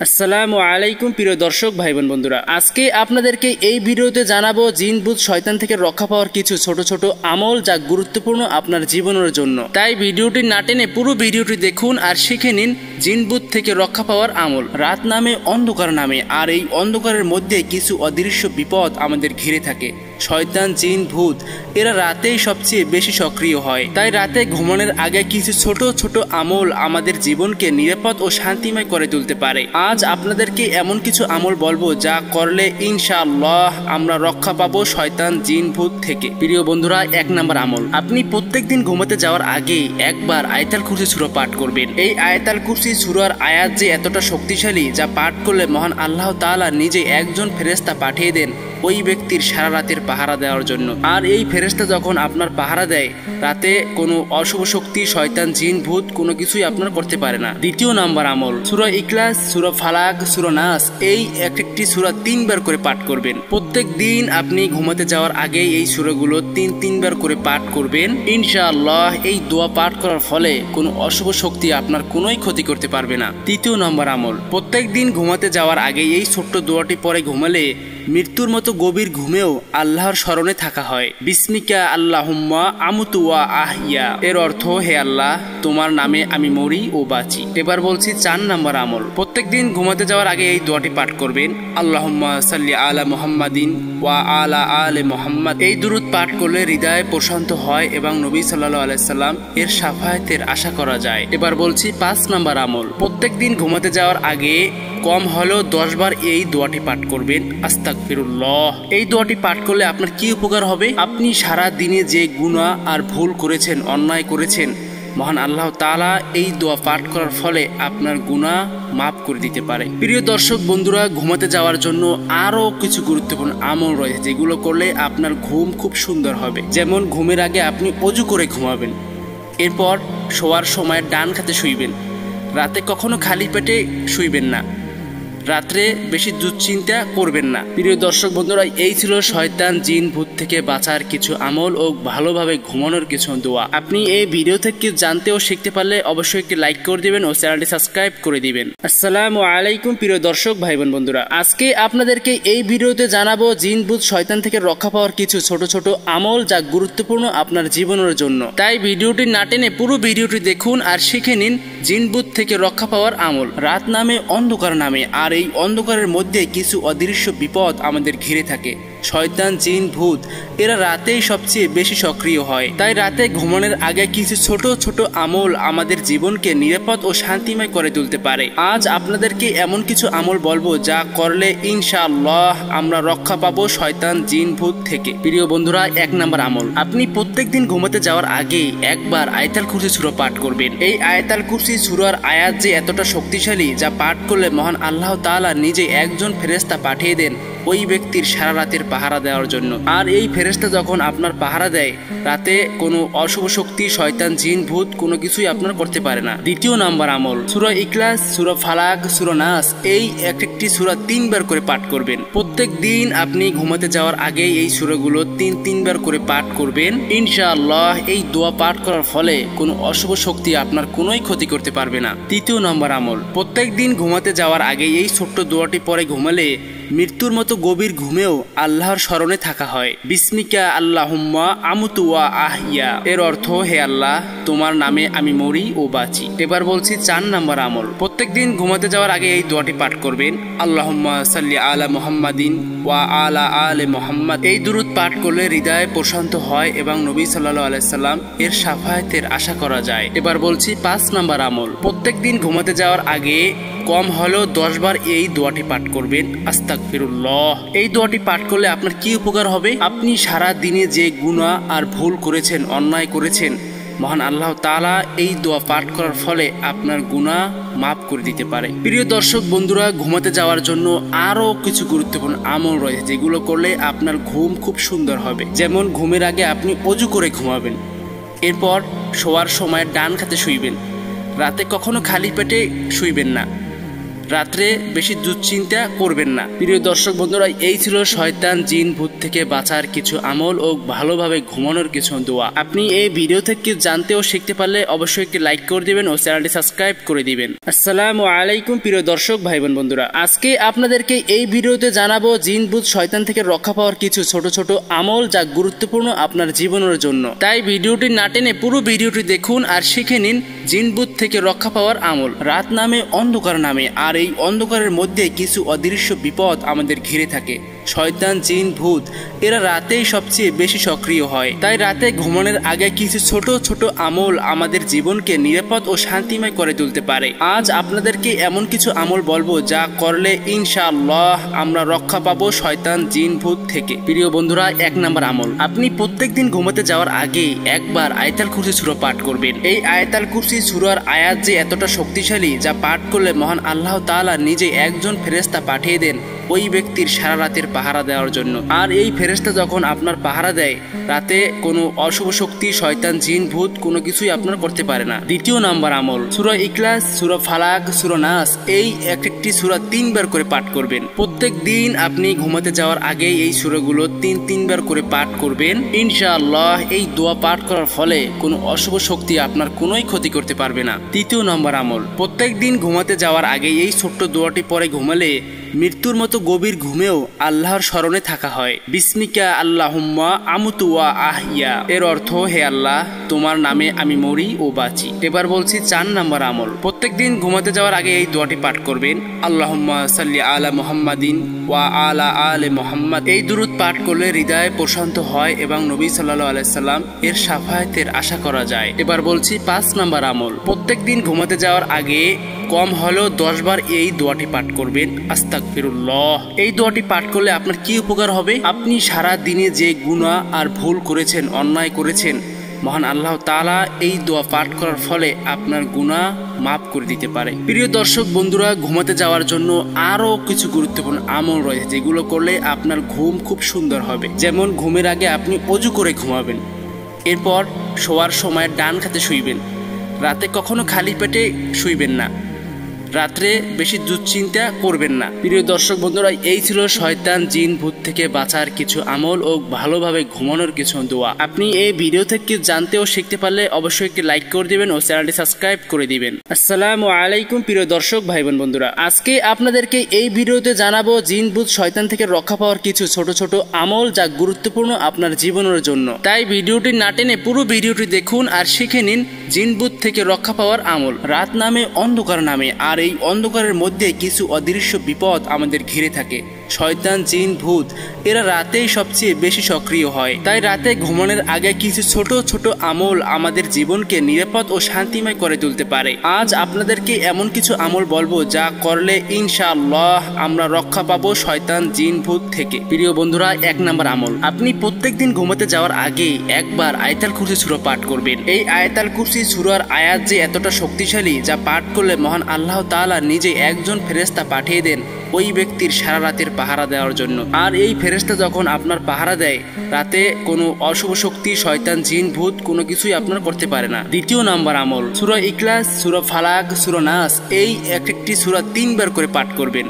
আসসালামু আলাইকুম প্রিয় দর্শক ভাই বোন বন্ধুরা, আজকে আপনাদেরকে এই ভিডিওতে জানাবো জিন ভূত শয়তান থেকে রক্ষা পাওয়ার কিছু ছোট ছোট আমল যা গুরুত্বপূর্ণ আপনার জীবনের জন্য। তাই ভিডিওটি না টেনে পুরো ভিডিওটি দেখুন আর শিখে নিন জিন ভূত থেকে রক্ষা পাওয়ার আমল। রাত নামে অন্ধকার নামে, আর এই অন্ধকারের মধ্যে কিছু অদৃশ্য বিপদ আমাদের ঘিরে থাকে। শয়তান, জিন, ভূত এরা রাতেই সবচেয়ে বেশি সক্রিয় হয়। তাই রাতে ঘুমানোর আগে কিছু ছোট ছোট আমল আমাদের জীবনকে নিরাপদ ও শান্তিময় করে তুলতে পারে। আজ আপনাদেরকে এমন কিছু আমল বলবো যা করলে ইনশাআল্লাহ আমরা রক্ষা পাবো শয়তান, জিন, ভূত থেকে। প্রিয় বন্ধুরা, ১ নম্বর আমল, আপনি প্রত্যেকদিন ঘুমাতে যাওয়ার আগে একবার আয়াতুল কুরসি সূরা পাঠ করবেন। এই আয়াতুল কুরসি সূরার আয়াত যে এতটা শক্তিশালী, যা পাঠ করলে মহান আল্লাহ তাআলা নিজে একজন ফেরেশতা পাঠিয়ে দেন ওই ব্যক্তির সারা রাতের পাহারা দেওয়ার জন্য। আর এই ফেরেশতা যখন আপনার পাহারা দেয়, রাতে কোনো অশুভ শক্তি, শয়তান, জিন, ভূত কোনো কিছুই আপনার করতে পারে না। ২য় নাম্বার আমল, সূরা ইখলাস, সূরা ফালাক, সূরা নাস এই একটি সূরা ৩ বার করে পাঠ করবেন। প্রত্যেক দিন আপনি ঘুমাতে যাওয়ার আগে এই সূরাগুলো ৩ বার করে পাঠ করবেন। ইনশাআল্লাহ এই দোয়া পাঠ করার ফলে কোনো অশুভ শক্তি আপনার কোনোই ক্ষতি করতে পারবে না। ৩য় নম্বর আমল, প্রত্যেক দিন ঘুমাতে যাওয়ার আগে এই ছোট্ট দোয়াটি পরে ঘুমালে মৃত্যুর মতো গভীর ঘুমেও আল্লাহর স্মরণে থাকা হয়। বিসমিকা আল্লাহুম্মা আমুতু ওয়া আহইয়া, এর অর্থ হে আল্লাহ, তোমার নামে আমি মরি ও বাঁচি। এবার বলছি ৪ নম্বর আমল, প্রত্যেকদিন ঘুমাতে যাওয়ার আগে এই দোয়াটি পাঠ করবেন। আল্লাহুম্মা সাল্লি আলা মুহাম্মাদিন ওয়া আলা আলে মুহাম্মাদ। এই দুরূদ পাঠ করলে হৃদয় প্রশান্ত হয় এবং নবী সাল্লাল্লাহু আলাইহি সাল্লাম এর শাফায়াতের আশা করা যায়। এবার বলছি ৫ নম্বর আমল, প্রত্যেকদিন ঘুমাতে যাওয়ার আগে কম হলেও ১০ বার এই দোয়াটি পাঠ করবেন, আস্তাগফিরুল্লাহ। এই দোয়াটি পাঠ করলে আপনার কি উপকার হবে? আপনি সারা দিনে যে গুনাহ আর ভুল করেছেন, অন্যায় করেছেন, মহান আল্লাহ তাআলা এই দোয়া পাঠ করার ফলে আপনার গুনাহ মাফ করে দিতে পারে। প্রিয় দর্শক বন্ধুরা, ঘুমাতে যাওয়ার জন্য আরো কিছু গুরুত্বপূর্ণ আমল রয়েছে, যেগুলো করলে আপনার ঘুম খুব সুন্দর হবে। যেমন ঘুমের আগে আপনি অজু করে ঘুমাবেন, এরপর শোয়ার সময় ডান কাতে শুইবেন। রাতে কখনো খালি পেটে শুইবেন না, রাত্রে বেশি দুশ্চিন্তা করবেন না। প্রিয় দর্শক বন্ধুরা, এই ছিল শয়তান, জিন, ভূত থেকে বাঁচার কিছু আমল ও ভালোভাবে ঘুমানোর কিছু দোয়া। আপনি এই ভিডিও থেকে জানতে ও শিখতে পারলে অবশ্যই একটি লাইক করে দিবেন ও চ্যানেলটি সাবস্ক্রাইব করে দিবেন। আসসালামু আলাইকুম প্রিয় দর্শক ভাই বোন বন্ধুরা, আজকে আপনাদেরকে এই ভিডিওতে জানাবো জিন, ভূত, শয়তান থেকে রক্ষা পাওয়ার কিছু ছোট ছোট আমল যা গুরুত্বপূর্ণ আপনার জীবনের জন্য। তাই ভিডিওটি না টেনে পুরো ভিডিওটি দেখুন আর শিখে নিন জিন, ভূত থেকে রক্ষা পাওয়ার আমল। রাত নামে অন্ধকার নামে, আর এই অন্ধকারের মধ্যে কিছু অদৃশ্য বিপদ আমাদের ঘিরে থাকে। শয়তান, জিন, ভূত এরা রাতেই সবচেয়ে বেশি সক্রিয় হয়। তাই রাতে ঘুমানোর আগে কিছু ছোট ছোট আমল আমাদের জীবনকে নিরাপদ ও শান্তিময় করে তুলতে পারে। আজ আপনাদেরকে এমন কিছু আমল বলবো যা করলে ইনশাআল্লাহ আমরা রক্ষা পাবো শয়তান, জিন, ভূত থেকে। প্রিয় বন্ধুরা, ১ নম্বর আমল, আপনি প্রত্যেকদিন ঘুমাতে যাওয়ার আগে একবার আয়াতুল কুরসি সূরা পাঠ করবেন। এই আয়াতুল কুরসি সূরার আয়াত যে এতটা শক্তিশালী, যা পাঠ করলে মহান আল্লাহ তাআলা নিজে একজন ফেরেশতা পাঠিয়ে দেন ওই ব্যক্তির সারা রাতের পাহারা দেওয়ার জন্য। আর এই ফেরেশতা যখন আপনার পাহারা দেয়, রাতে কোনো অশুভ শক্তি, শয়তান, জিন, ভূত কোনো কিছুই আপনার করতে পারে না। ২য় নাম্বার আমল, সূরা ইখলাস, সূরা ফালাক, সূরা নাস এই একটি সূরা ৩ বার করে পাঠ করবেন। প্রত্যেক দিন আপনি ঘুমাতে যাওয়ার আগে এই সূরাগুলো ৩ বার করে পাঠ করবেন। ইনশাআল্লাহ এই দোয়া পাঠ করার ফলে কোনো অশুভ শক্তি আপনার কোনোই ক্ষতি করতে পারবে না। ৩য় নম্বর আমল, প্রত্যেক দিন ঘুমাতে যাওয়ার আগে এই ছোট্ট দোয়াটি পরে ঘুমালে মৃত্যুর মতো গভীর ঘুমেও আল্লাহর স্মরণে থাকা হয়। বিসমিকা আল্লাহুম্মা আমুতু ওয়া আহইয়া, এর অর্থ হে আল্লাহ, তোমার নামে আমি মরি ও বাঁচি। এবার বলছি ৪ নম্বর আমল, প্রত্যেকদিন ঘুমাতে যাওয়ার আগে এই দোয়াটি পাঠ করবেন। আল্লাহুম্মা সাল্লি আলা মুহাম্মাদিন ওয়া আলা আলে মুহাম্মাদ। এই দুরূদ পাঠ করলে হৃদয় প্রশান্ত হয় এবং নবী সাল্লাল্লাহু আলাইহি সাল্লাম এর শাফায়াতের আশা করা যায়। এবার বলছি ৫ নম্বর আমল, প্রত্যেকদিন ঘুমাতে যাওয়ার আগে কম হলেও ১০ বার এই দোয়াটি পাঠ করবেন, আস্তাগফিরুল্লাহ। এই দোয়াটি পাঠ করলে আপনার কি উপকার হবে? আপনি সারা দিনে যে গুনাহ আর ভুল করেছেন, অন্যায় করেছেন, মহান আল্লাহ তাআলা এই দোয়া পাঠ করার ফলে আপনার গুনাহ মাফ করে দিতে পারে। প্রিয় দর্শক বন্ধুরা, ঘুমাতে যাওয়ার জন্য আরো কিছু গুরুত্বপূর্ণ আমল রয়েছে, যেগুলো করলে আপনার ঘুম খুব সুন্দর হবে। যেমন ঘুমের আগে আপনি অজু করে ঘুমাবেন, এরপর শোয়ার সময় ডান কাতে শুইবেন। রাতে কখনো খালি পেটে শুইবেন না, রাত্রে বেশি দুশ্চিন্তা করবেন না। প্রিয় দর্শক বন্ধুরা, এই ছিল শয়তান জিন ভূত থেকে বাঁচার কিছু আমল ও ভালোভাবে ঘুমানোর কিছু দোয়া। আপনি এই ভিডিও থেকে জানতে ও শিখতে পারলে অবশ্যই একটি লাইক করে দিবেন ও চ্যানেলটি সাবস্ক্রাইব করে দিবেন। আসসালামু আলাইকুম প্রিয় দর্শক ভাই বোন বন্ধুরা, আজকে আপনাদেরকে এই ভিডিওতে জানাবো জিন ভূত শয়তান থেকে রক্ষা পাওয়ার কিছু ছোট ছোট আমল যা গুরুত্বপূর্ণ আপনার জীবনের জন্য। তাই ভিডিওটি না টেনে পুরো ভিডিওটি দেখুন আর শিখে নিন জিন ভূত থেকে রক্ষা পাওয়ার আমল। রাত নামে অন্ধকার নামে, আর এই অন্ধকারের মধ্যে কিছু অদৃশ্য বিপদ আমাদের ঘিরে থাকে। শয়তান জিন ভূত এরা রাতেই সবচেয়ে বেশি সক্রিয় হয়। তাই রাতে ঘুমানোর আগে কিছু ছোট ছোট আমল আমাদের জীবনকে নিরাপদ ও শান্তিময় করে তুলতে পারে। আজ আপনাদেরকে এমন কিছু আমল বলবো যা করলে ইনশাআল্লাহ আমরা রক্ষা পাবো শয়তান জিন ভূত থেকে। প্রিয় বন্ধুরা, 1 নম্বর আমল, আপনি প্রত্যেকদিন ঘুমাতে যাওয়ার আগে একবার আয়াতুল কুরসি সূরা পাঠ করবেন। এই আয়াতুল কুরসি সূরার আয়াত যে এতটা শক্তিশালী, যা পাঠ করলে মহান আল্লাহ তাআলা নিজে একজন ফেরেশতা পাঠিয়ে দেন ওই ব্যক্তির সারা রাতের পাহারা দেওয়ার জন্য। আর এই ফেরেশতা যখন আপনার পাহারা দেয়, রাতে কোনো অশুভ শক্তি, শয়তান জিন ভূত কোনো কিছুই আপনার করতে পারে না। 2 নম্বর আমল, সূরা ইখলাস, সূরা ফালাক, সূরা নাস, এই একটি সূরা 3 বার করে পাঠ করবেন। প্রত্যেক দিন আপনি ঘুমাতে যাওয়ার আগে এই সূরাগুলো 3 বার করে পাঠ করবেন। ইনশাআল্লাহ এই দোয়া পাঠ করার ফলে কোনো অশুভ শক্তি আপনার কোনোই ক্ষতি করতে পারবে না। 3 নম্বর আমল, প্রত্যেক দিন ঘুমাতে যাওয়ার আগে এই ছোট্ট দোয়াটি পরে ঘুমালে মৃত্যুর মতো গভীর ঘুমেও আল্লাহর স্মরণে থাকা হয়। বিসমিকা আল্লাহুম্মা আমুতু ওয়া আহিয়া, এর অর্থ হে আল্লাহ, তোমার নামে আমি মরি ও বাঁচি। এবার বলছি 4 নম্বর আমল, প্রত্যেকদিন ঘুমাতে যাওয়ার আগে এই দোয়াটি পাঠ করবেন। আল্লাহুম্মা সাল্লি আলা মুহাম্মাদিন ওয়া আলা আলে মুহাম্মাদ। এই দুরূদ পাঠ করলে হৃদয় প্রশান্ত হয় এবং নবী সাল্লাল্লাহু আলাইহি সাল্লাম এর শাফায়াতের আশা করা যায়। এবার বলছি 5 নম্বর আমল, প্রত্যেকদিন ঘুমাতে যাওয়ার আগে কম হলেও 10 বার এই দোয়াটি পাঠ করবেন, আস্তাগফিরুল্লাহ। এই দোয়াটি পাঠ করলে আপনার কি উপকার হবে? আপনি সারা দিনে যে গুনাহ আর ভুল করেছেন, অন্যায় করেছেন, মহান আল্লাহ তাআলা এই দোয়া পাঠ করার ফলে আপনার গুনাহ মাফ করে দিতে পারে। প্রিয় দর্শক বন্ধুরা, ঘুমাতে যাওয়ার জন্য আরো কিছু গুরুত্বপূর্ণ আমল রয়েছে যেগুলো করলে আপনার ঘুম খুব সুন্দর হবে। যেমন ঘুমের আগে আপনি ওযু করে ঘুমাবেন, এরপর শোয়ার সময় ডান হাতে শুইবেন। রাতে কখনো খালি পেটে শুইবেন না, রাত্রে বেশি দুশ্চিন্তা করবেন না। প্রিয় দর্শক বন্ধুরা, এই ছিল শয়তান জিন ভূত থেকে বাঁচার কিছু আমল ও ভালোভাবে ঘুমানোর কিছু দোয়া। আপনি এই ভিডিও থেকে জানতে ও শিখতে পারলে অবশ্যই একটি লাইক করে দিবেন ও চ্যানেলটি সাবস্ক্রাইব করে দিবেন। আসসালামু আলাইকুম প্রিয় দর্শক ভাই বোন বন্ধুরা, আজকে আপনাদেরকে এই ভিডিওতে জানাবো জিন ভূত শয়তান থেকে রক্ষা পাওয়ার কিছু ছোট ছোট আমল যা গুরুত্বপূর্ণ আপনার জীবনের জন্য। তাই ভিডিওটি না টেনে পুরো ভিডিওটি দেখুন আর শিখে নিন জিন ভূত থেকে রক্ষা পাওয়ার আমল। রাত নামে অন্ধকার নামে, আর এই অন্ধকারের মধ্যে কিছু অদৃশ্য বিপদ আমাদের ঘিরে থাকে। শয়তান জিন ভূত এরা রাতেই সবচেয়ে বেশি সক্রিয় হয়। তাই রাতে ঘুমানোর আগে কিছু ছোট ছোট আমল আমাদের জীবনকে নিরাপদ ও শান্তিময় করে তুলতে পারে। আজ আপনাদেরকে এমন কিছু আমল বলবো যা করলে ইনশাআল্লাহ আমরা রক্ষা পাবো শয়তান জিন ভূত থেকে। প্রিয় বন্ধুরা, 1 নম্বর আমল, আপনি প্রত্যেকদিন ঘুমাতে যাওয়ার আগে একবার আয়াতুল কুরসি সূরা পাঠ করবেন। এই আয়াতুল কুরসি সূরার আয়াত যে এতটা শক্তিশালী, যা পাঠ করলে মহান আল্লাহ তাআলা নিজে একজন ফেরেশতা পাঠিয়ে দেন ওই ব্যক্তির সারা রাতের পাহারা দেওয়ার জন্য। আর এই ফেরেশতা যখন আপনার পাহারা দেয়, রাতে কোনো অশুভ শক্তি, শয়তান জিন ভূত কোনো কিছুই আপনার করতে পারে না। 2 নম্বর আমল, সূরা ইখলাস, সূরা ফালাক, সূরা নাস, এই একটি সূরা 3 বার করে পাঠ করবেন।